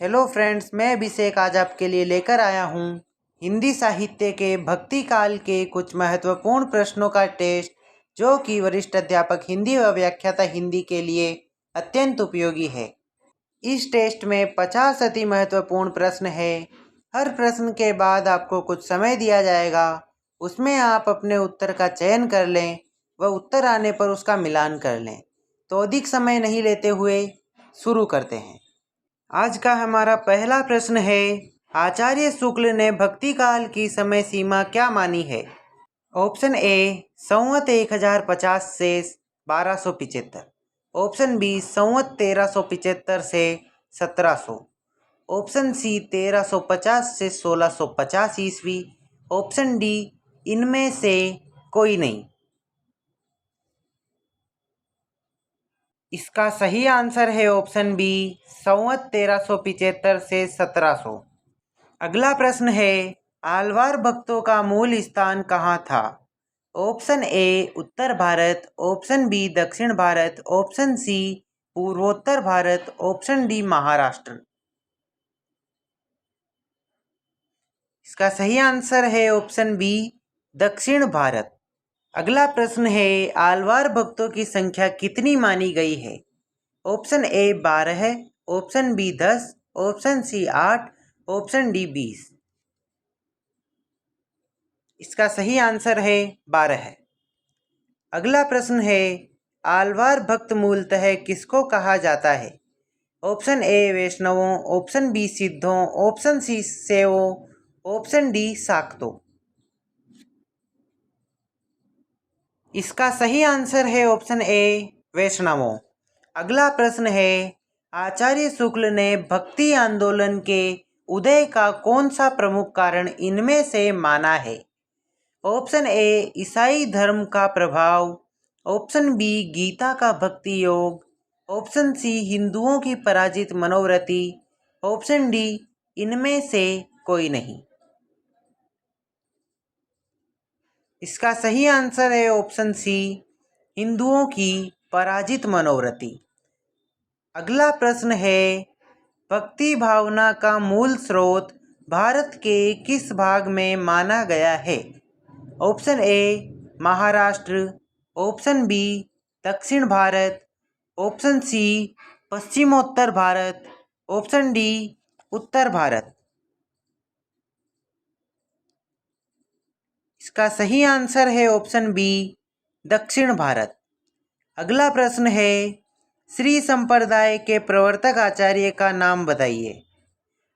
Hello friends, मैं अभिषेक आज आपके लिए लेकर आया हूँ हिंदी साहित्य के भक्ति काल के कुछ महत्वपूर्ण प्रश्नों का टेस्ट, जो कि वरिष्ठ अध्यापक हिंदी व व्याख्याता हिंदी के लिए अत्यंत उपयोगी है। इस टेस्ट में 50 अति महत्वपूर्ण प्रश्न है। हर प्रश्न के बाद आपको कुछ समय दिया जाएगा, उसमें आप अपने उत्तर का चयन कर लें व उत्तर आने पर उसका मिलान कर लें। तो अधिक समय नहीं लेते हुए शुरू करते हैं। आज का हमारा पहला प्रश्न है, आचार्य शुक्ल ने भक्ति काल की समय सीमा क्या मानी है? ऑप्शन ए संवत 1050 से 1275, ऑप्शन बी संवत 1375 से 1700, ऑप्शन सी 1350 से 1650 ईस्वी, ऑप्शन डी इनमें से कोई नहीं। इसका सही आंसर है ऑप्शन बी संवत 1375 से 1700। अगला प्रश्न है, आलवार भक्तों का मूल स्थान कहाँ था? ऑप्शन ए उत्तर भारत, ऑप्शन बी दक्षिण भारत, ऑप्शन सी पूर्वोत्तर भारत, ऑप्शन डी महाराष्ट्र। इसका सही आंसर है ऑप्शन बी दक्षिण भारत। अगला प्रश्न है, आलवार भक्तों की संख्या कितनी मानी गई है? ऑप्शन ए 12 है, option B 10, option C 8, option D 20। इसका सही आंसर है 12 है। अगला प्रश्न है, आलवार भक्त मूलतः किसको कहा जाता है? ऑप्शन ए वैष्णवों, ऑप्शन बी सिद्धों, ऑप्शन सी शैवों, ऑप्शन डी शाक्तों। इसका सही आंसर है ऑप्शन ए वैष्णवों। अगला प्रश्न है, आचार्य शुक्ल ने भक्ति आंदोलन के उदय का कौन सा प्रमुख कारण इनमें से माना है? ऑप्शन ए ईसाई धर्म का प्रभाव, ऑप्शन बी गीता का भक्ति योग, ऑप्शन सी हिंदुओं की पराजित मनोवृत्ति, ऑप्शन डी इनमें से कोई नहीं। इसका सही आंसर है ऑप्शन सी हिंदुओं की पराजित मनोवृत्ति। अगला प्रश्न है, भक्ति भावना का मूल स्रोत भारत के किस भाग में माना गया है? Option A Maharashtra, option B दक्षिण भारत, ऑप्शन सी पश्चिमोत्तर भारत, ऑप्शन डी उत्तर भारत। इसका सही आंसर है ऑप्शन बी दक्षिण भारत। अगला प्रश्न है, श्री संप्रदाय के प्रवर्तक आचार्य का नाम बताइए।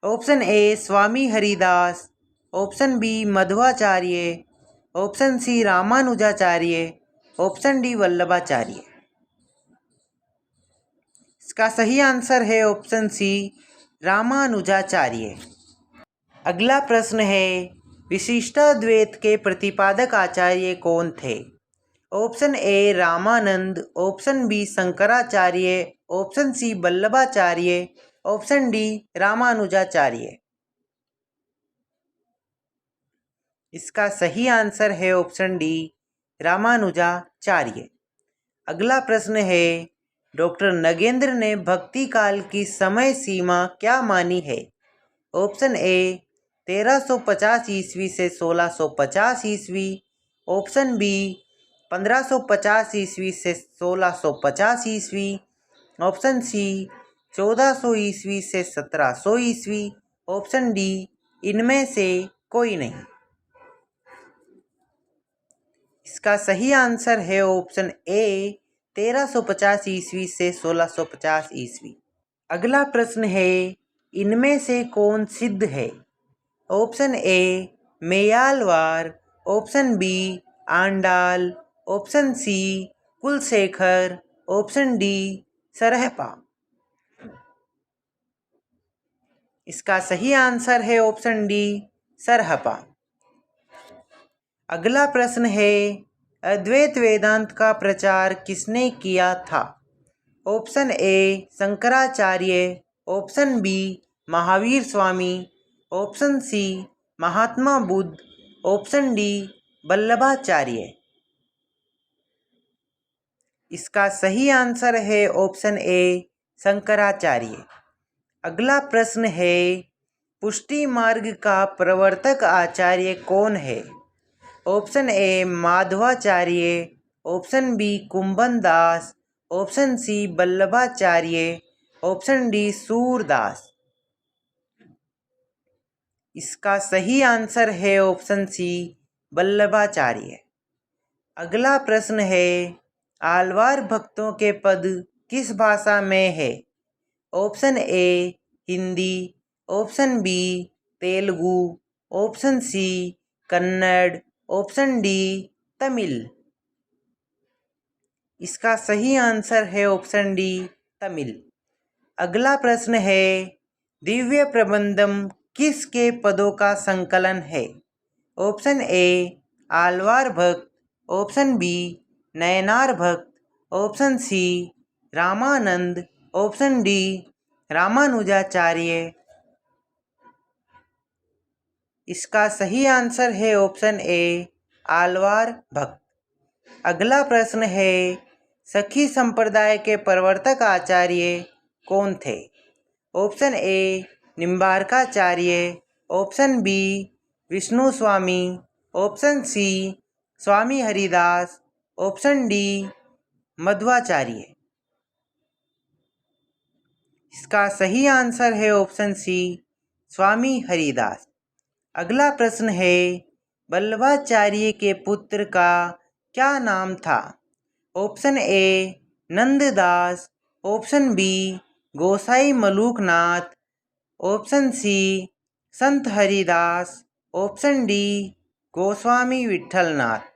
Option A Swami Haridas, option B Madhvacharya, option C Ramanujacharya, option D Vallabhacharya. इसका सही आंसर है ऑप्शन सी रामानुजाचार्य। अगला प्रश्न है, विशिष्टाद्वैत के प्रतिपादक आचार्य कौन थे? Option A Ramanand, option B Shankaracharya, option C Vallabhacharya, option D Ramanujacharya. इसका सही आंसर है ऑप्शन डी रामानुजाचार्य। अगला प्रश्न है, डॉक्टर नगेंद्र ने भक्ति काल की समय सीमा क्या मानी है? ऑप्शन ए 1350 ईस्वी से 1650 ईस्वी, ऑप्शन बी 1550 ईस्वी से 1650 ईस्वी, ऑप्शन सी 1400 ईस्वी से 1700 ईस्वी, ऑप्शन डी इनमें से कोई नहीं। इसका सही आंसर है ऑप्शन ए 1350 ईस्वी से 1650 ईस्वी। अगला प्रश्न है, इनमें से कौन सिद्ध है? Option A Meyalvar, option B Andal, option C Kulashekhar, option D Sarahapa. इसका सही आंसर है ऑप्शन डी सरहपा। अगला प्रश्न है, अद्वैत वेदांत का प्रचार किसने किया था? Option A Shankaracharya, option B Mahavir Swami, option C Mahatma Buddha, option D Vallabhacharya. इसका सही आंसर है ऑप्शन ए शंकराचार्य। अगला प्रश्न है, पुष्टि मार्ग का प्रवर्तक आचार्य कौन है? Option A Madhavacharya, option B Kumbhan Das, option C Vallabhacharya, option D Surdas. इसका सही आंसर है ऑप्शन सी वल्लभाचार्य। अगला प्रश्न है, आलवार भक्तों के पद किस भाषा में है? Option A Hindi, option B Telugu, option C Kannada, option D Tamil. इसका सही आंसर है ऑप्शन डी तमिल। अगला प्रश्न है, दिव्य प्रबंधम किसके पदों का संकलन है? ऑप्शन ए आलवार भक्त, ऑप्शन बी नयनार भक्त, option C Ramanand, option D Ramanujacharya. इसका सही आंसर है ऑप्शन ए आलवार भक्त। अगला प्रश्न है, सखी संप्रदाय के प्रवर्तक आचार्य कौन थे? Option A Nimbarkacharya, option B Vishnu Swami, option C Swami Haridas, option D Madhvacharya. इसका सही आंसर है ऑप्शन सी स्वामी हरिदास। अगला प्रश्न है, वल्लभाचार्य के पुत्र का क्या नाम था? Option A Nanddas, option B Gosain Maluknath, option C Sant Haridas, option D Goswami Vitthalnath.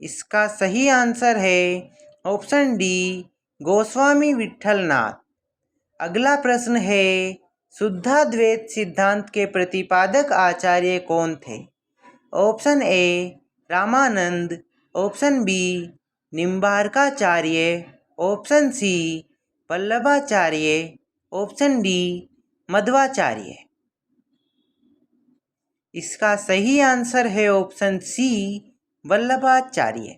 इसका सही आंसर है ऑप्शन डी गोस्वामी विठलनाथ। अगला प्रश्न है, शुद्धाद्वैत सिद्धांत के प्रतिपादक आचार्य कौन थे? Option A Ramanand, option B Nimbarkacharya, option C Vallabhacharya, option D Madhvacharya. इसका सही आंसर है ऑप्शन सी वल्लभाचार्य।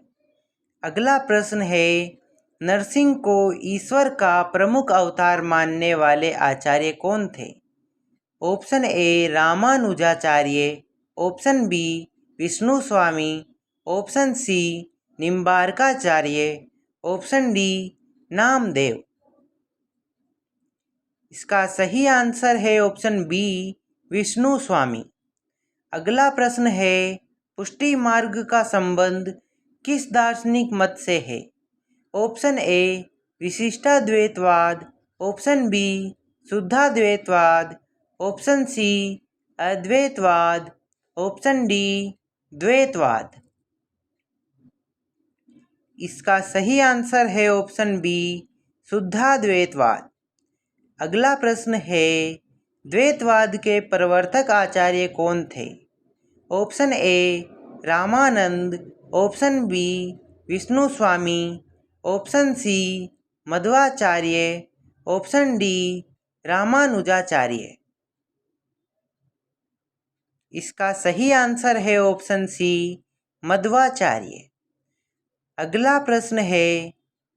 अगला प्रश्न है, नरसिंह को ईश्वर का प्रमुख अवतार मानने वाले आचार्य कौन थे? Option A Ramanujacharya, option B Vishnu Swami, option C Nimbarkacharya, option D Namdev. इसका सही आंसर है ऑप्शन बी विष्णु स्वामी। अगला प्रश्न है, पुष्टि मार्ग का संबंध किस दार्शनिक मत से है? ऑप्शन ए विशिष्टाद्वैतवाद, ऑप्शन बी शुद्धाद्वैतवाद, ऑप्शन सी अद्वैतवाद, ऑप्शन डी द्वैतवाद। इसका सही आंसर है ऑप्शन बी शुद्धाद्वैतवाद। अगला प्रश्न है, द्वैतवाद के प्रवर्तक आचार्य कौन थे? Option A Ramanand, option B Vishnu Swami, option C Madhvacharya, option D Ramanujacharya. इसका सही आंसर है ऑप्शन सी मध्वाचार्य। अगला प्रश्न है,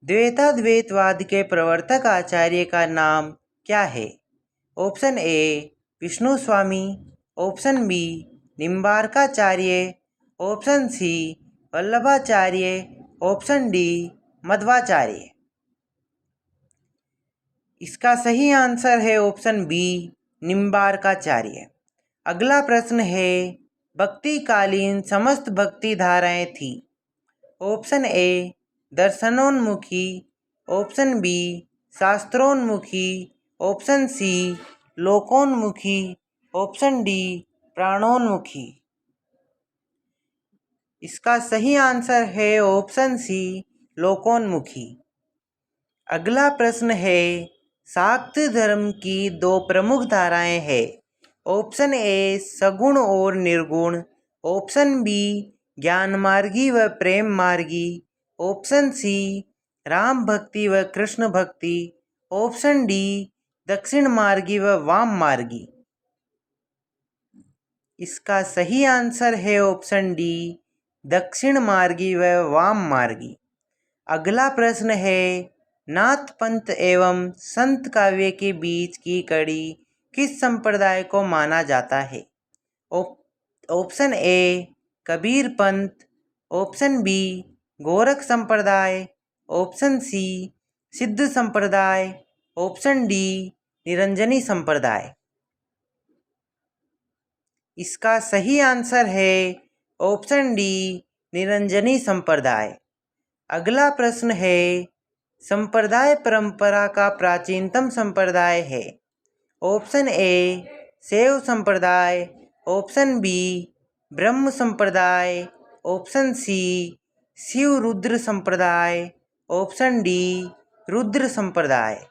द्वैताद्वैतवाद के प्रवर्तक आचार्य का नाम क्या है? Option A Vishnu Swami, option B Nimbarkacharya, option C Vallabhacharya, option D Madhvacharya. इसका सही आंसर है ऑप्शन बी निम्बार्काचार्य। अगला प्रश्न है, भक्तिकालीन समस्त भक्ति धाराएं थी। ऑप्शन ए दर्शनोन्मुखी, ऑप्शन बी शास्त्रोन्मुखी, ऑप्शन सी लोकोन्मुखी, ऑप्शन डी प्राणोन्मुखी। इसका सही आंसर है ऑप्शन सी लोकोन्मुखी। अगला प्रश्न है, शाक्त धर्म की दो प्रमुख धाराएं हैं। ऑप्शन ए सगुण और निर्गुण, ऑप्शन बी ज्ञान मार्गी व प्रेम मार्गी, ऑप्शन सी राम भक्ति व कृष्ण भक्ति, ऑप्शन डी दक्षिण मार्गी व वाम मार्गी। इसका सही आंसर है ऑप्शन डी दक्षिण मार्गी व वाम मार्गी। अगला प्रश्न है, नाथ पंथ एवं संत काव्य के बीच की कड़ी किस संप्रदाय को माना जाता है? ऑप्शन ए कबीर पंथ, ऑप्शन बी गोरख संप्रदाय, ऑप्शन सी सिद्ध संप्रदाय, ऑप्शन डी निरंजनी संप्रदाय। इसका सही आंसर है ऑप्शन डी निरंजनी संप्रदाय। अगला प्रश्न है, संप्रदाय परंपरा का प्राचीनतम संप्रदाय है? ऑप्शन ए शैव संप्रदाय, ऑप्शन बी ब्रह्म संप्रदाय, ऑप्शन सी शिव रुद्र संप्रदाय, ऑप्शन डी रुद्र संप्रदाय।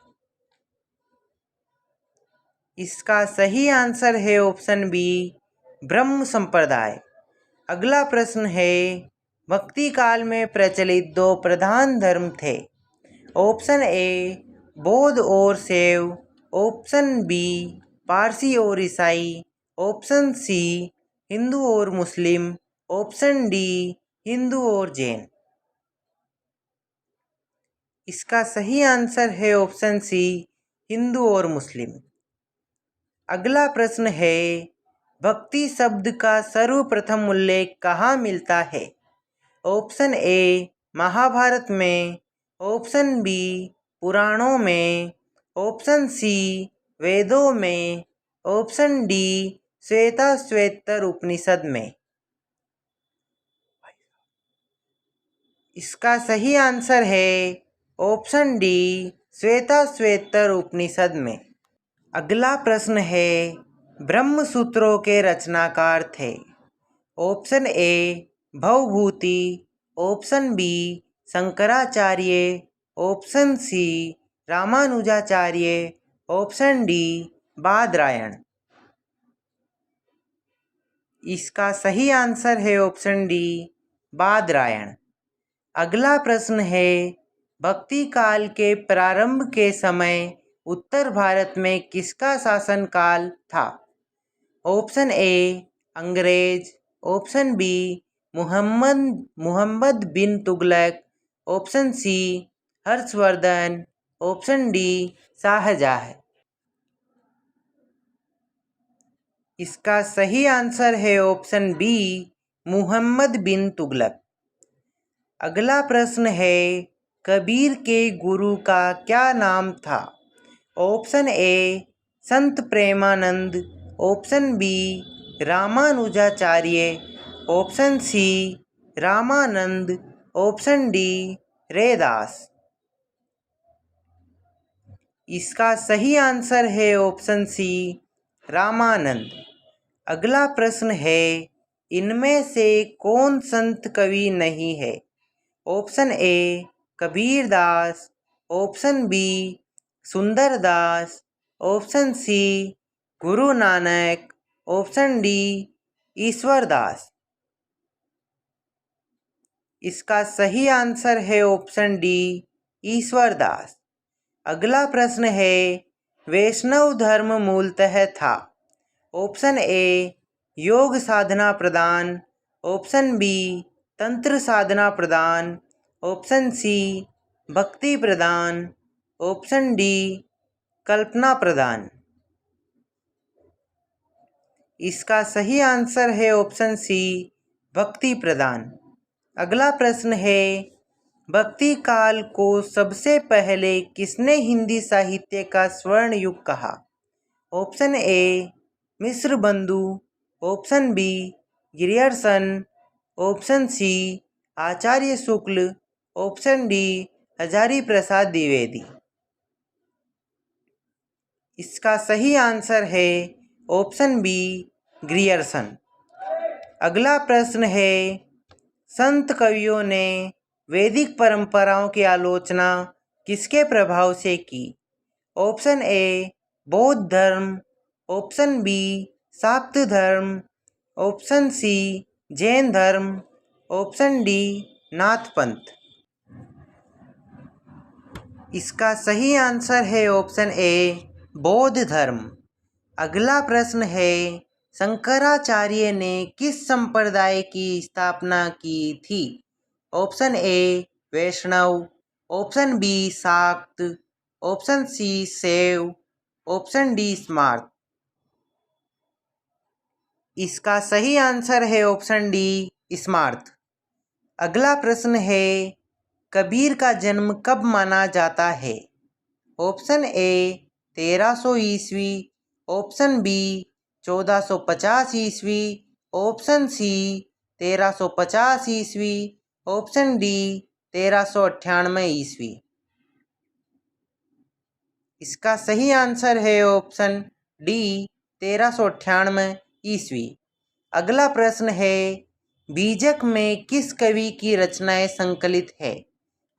इसका सही आंसर है ऑप्शन बी ब्रह्म संप्रदाय। अगला प्रश्न है, भक्ति काल में प्रचलित दो प्रधान धर्म थे? ऑप्शन ए बौद्ध और शैव, ऑप्शन बी पारसी और ईसाई, ऑप्शन सी हिंदू और मुस्लिम, ऑप्शन डी हिंदू और जैन। इसका सही आंसर है ऑप्शन सी हिंदू और मुस्लिम। अगला प्रश्न है, भक्ति शब्द का सर्वप्रथम उल्लेख कहाँ मिलता है? ऑप्शन ए महाभारत में, ऑप्शन बी पुराणों में, ऑप्शन सी वेदों में, ऑप्शन डी श्वेताश्वेतर उपनिषद में। इसका सही आंसर है ऑप्शन डी श्वेताश्वेतर उपनिषद में। अगला प्रश्न है, ब्रह्म सूत्रों के रचनाकार थे? Option A Bhavabhuti, option B Shankaracharya, option C Ramanujacharya, option D Badarayana. इसका सही आंसर है ऑप्शन डी बादरायण। अगला प्रश्न है, भक्ति काल के प्रारंभ के समय उत्तर भारत में किसका शासनकाल था? ऑप्शन ए अंग्रेज, option B Muhammad bin Tughlaq, option C Harshavardhan, option D Shahjahan. इसका सही आंसर है ऑप्शन बी मुहम्मद बिन तुगलक। अगला प्रश्न है, कबीर के गुरु का क्या नाम था? Option A Sant Premanand, option B Ramanujacharya, option C Ramanand, option D Raidas. इसका सही आंसर है ऑप्शन सी रामानंद। अगला प्रश्न है, इनमें से कौन संत कवि नहीं है? Option A Kabirdas, option B Sundardas, option C Guru Nanak, option D Ishwardas. इसका सही आंसर है ऑप्शन डी ईश्वरदास। अगला प्रश्न है, वैष्णव धर्म मूलतः था? ऑप्शन ए योग साधना प्रदान, ऑप्शन बी तंत्र साधना प्रदान, ऑप्शन सी भक्ति प्रदान, ऑप्शन डी कल्पना प्रदान। इसका सही आंसर है ऑप्शन सी भक्ति प्रदान। अगला प्रश्न है, भक्ति काल को सबसे पहले किसने हिंदी साहित्य का स्वर्ण युग कहा? Option A Mishra Bandhu, option B Grierson, option C Acharya Shukla, option D Hazari Prasad Dwivedi. इसका सही आंसर है ऑप्शन बी ग्रियर्सन। अगला प्रश्न है, संत कवियों ने वैदिक परंपराओं की आलोचना किसके प्रभाव से की? ऑप्शन ए बौद्ध धर्म, ऑप्शन बी शाक्त धर्म, ऑप्शन सी जैन धर्म, ऑप्शन डी नाथ पंथ। इसका सही आंसर है ऑप्शन ए बौद्ध धर्म। अगला प्रश्न है, शंकराचार्य ने किस संप्रदाय की स्थापना की थी? ऑप्शन ए वैष्णव, ऑप्शन बी शाक्त, ऑप्शन सी सेव, ऑप्शन डी स्मार्ट। इसका सही आंसर है ऑप्शन डी स्मार्ट। अगला प्रश्न है, कबीर का जन्म कब माना जाता है? ऑप्शन ए 1300 ईस्वी, ऑप्शन बी 1450 ईस्वी, ऑप्शन सी 1350 ईस्वी, ऑप्शन डी 1398 ईस्वी। इसका सही आंसर है ऑप्शन डी 1398 ईस्वी। अगला प्रश्न है, बीजक में किस कवि की रचनाएं संकलित है?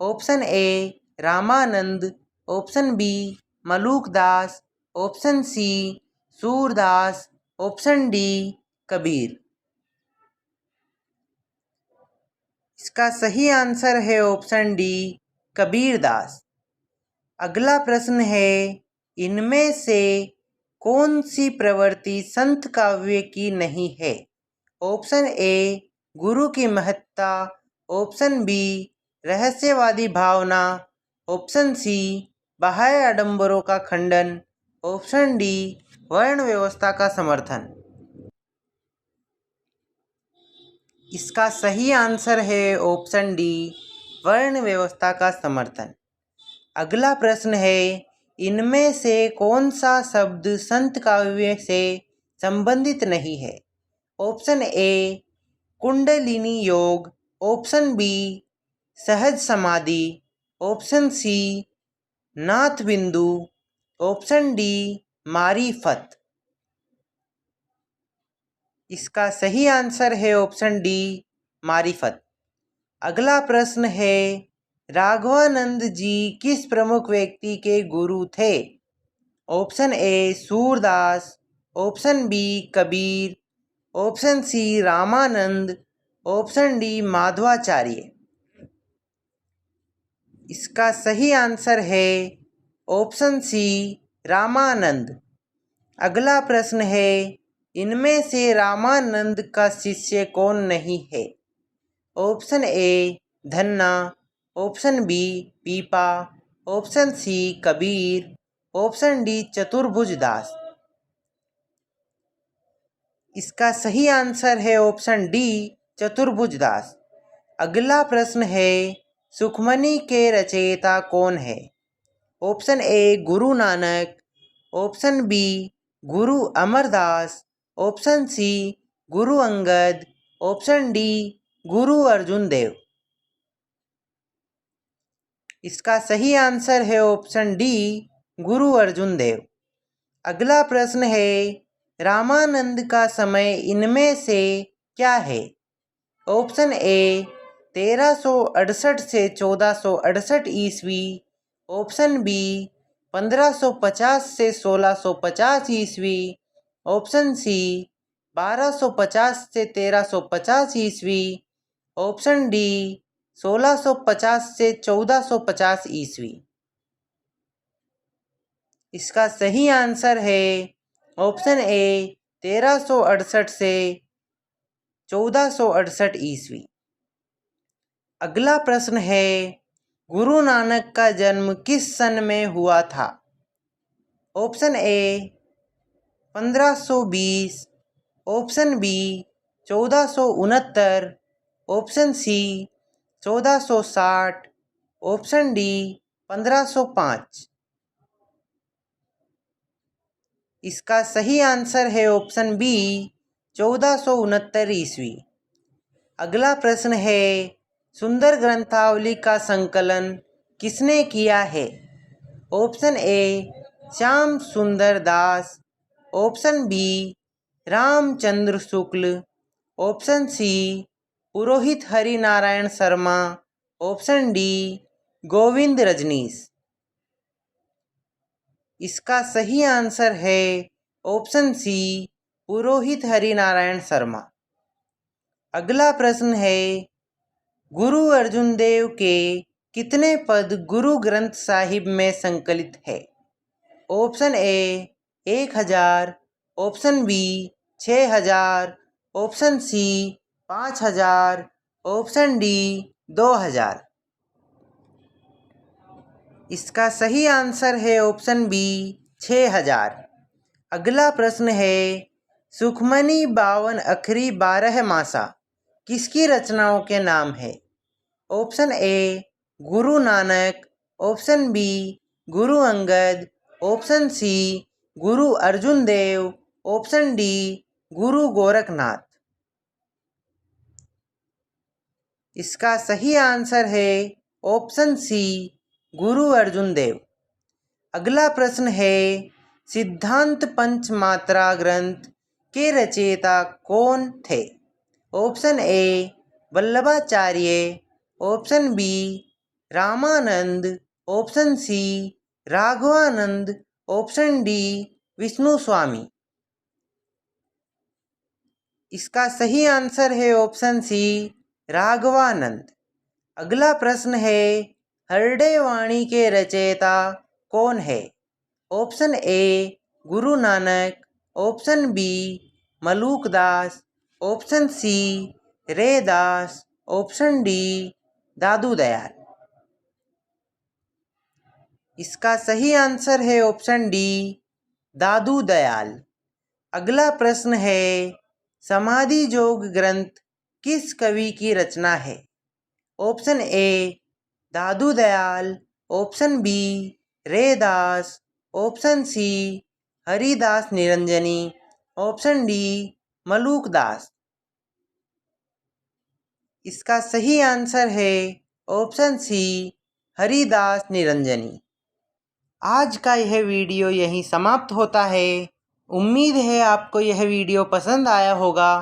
Option A Ramanand, option B Malukdas, option C Surdas, option D Kabir. इसका सही आंसर है ऑप्शन डी कबीरदास। अगला प्रश्न है, इनमें से कौन सी प्रवृत्ति संत काव्य की नहीं है? ऑप्शन ए गुरु की महत्ता, ऑप्शन बी रहस्यवादी भावना, ऑप्शन सी बाह्य आडंबरों का खंडन, ऑप्शन डी वर्ण व्यवस्था का समर्थन। इसका सही आंसर है ऑप्शन डी वर्ण व्यवस्था का समर्थन। अगला प्रश्न है, इनमें से कौन सा शब्द संत काव्य से संबंधित नहीं है? ऑप्शन ए कुंडलिनी योग, ऑप्शन बी सहज समाधि, ऑप्शन सी नाथ बिंदु, ऑप्शन डी मारिफत। इसका सही आंसर है ऑप्शन डी मारिफत। अगला प्रश्न है, राघवानंद जी किस प्रमुख व्यक्ति के गुरु थे? Option A Surdas, option B Kabir, option C Ramanand, option D Madhavacharya. इसका सही आंसर है ऑप्शन सी रामानंद। अगला प्रश्न है, इनमें से रामानंद का शिष्य कौन नहीं है? Option A Dhanna, option B Pipa, option C Kabir, option D Chaturbhuj Das. इसका सही आंसर है ऑप्शन डी चतुर्भुज दास। अगला प्रश्न है, सुखमनी के रचयिता कौन है? Option A Guru Nanak, option B Guru Amar Das, option C Guru Angad, option D गुरु अर्जुन देव। इसका सही आंसर है ऑप्शन डी गुरु अर्जुन देव। अगला प्रश्न है, रामानंद का समय इनमें से क्या है? ऑप्शन ए 1368 से 1468 ईस्वी, ऑप्शन बी 1550 से 1650 ईस्वी, ऑप्शन सी 1250 से 1350 ईस्वी, ऑप्शन डी 1650 से 1450 ईस्वी। इसका सही आंसर है ऑप्शन ए 1368 से 1468 ईस्वी। अगला प्रश्न है, गुरु नानक का जन्म किस सन में हुआ था? Option A 1520, option B 1469, option C 1460, option D 1505। इसका सही आंसर है ऑप्शन बी 1469 ईस्वी। अगला प्रश्न है, सुंदर ग्रंथावली का संकलन किसने किया है? ऑप्शन ए श्याम सुंदर दास, option B Ramchandra Shukla, option C पुरोहित हरि नारायण शर्मा, ऑप्शन डी गोविंद रजनीश। इसका सही आंसर है ऑप्शन सी पुरोहित हरि नारायण शर्मा। अगला प्रश्न है, गुरु अर्जुन देव के कितने पद गुरु ग्रंथ साहिब में संकलित है? Option A 1000, option B 6000, option C 5000, option D 2000। इसका सही आंसर है ऑप्शन बी 6000। अगला प्रश्न है सुखमनी 52 अखरी 12 मासा किसकी रचनाओं के नाम है? Option A Guru Nanak, option B Guru Angad, option C Guru Arjun Dev, option D गुरु गोरखनाथ। इसका सही आंसर है ऑप्शन सी गुरु अर्जुन देव। अगला प्रश्न है सिद्धांत पंचमात्रा ग्रंथ के रचयिता कौन थे? Option A Vallabhacharya, option B Ramanand, option C Raghavanand, option D Vishnu Swami. इसका सही आंसर है ऑप्शन सी राघवानंद। अगला प्रश्न है हरडे वाणी के रचयिता कौन है? Option A Guru Nanak, option B Malukdas, option C Raidas, option D Dadu Dayal. इसका सही आंसर है ऑप्शन डी दादू दयाल। अगला प्रश्न है समाधि योग ग्रंथ किस कवि की रचना है? Option A Dadu Dayal, option B Raidas, option C Haridas Niranjani, option D Malukdas. इसका सही आंसर है ऑप्शन सी हरिदास निरंजनी। आज का यह वीडियो यहीं समाप्त होता है। उम्मीद है आपको यह वीडियो पसंद आया होगा।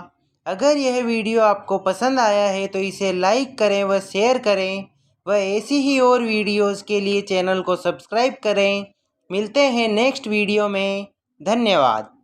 अगर यह वीडियो आपको पसंद आया है तो इसे लाइक करें व शेयर करें व ऐसी ही और वीडियोस के लिए चैनल को सब्सक्राइब करें। मिलते हैं नेक्स्ट वीडियो में। धन्यवाद।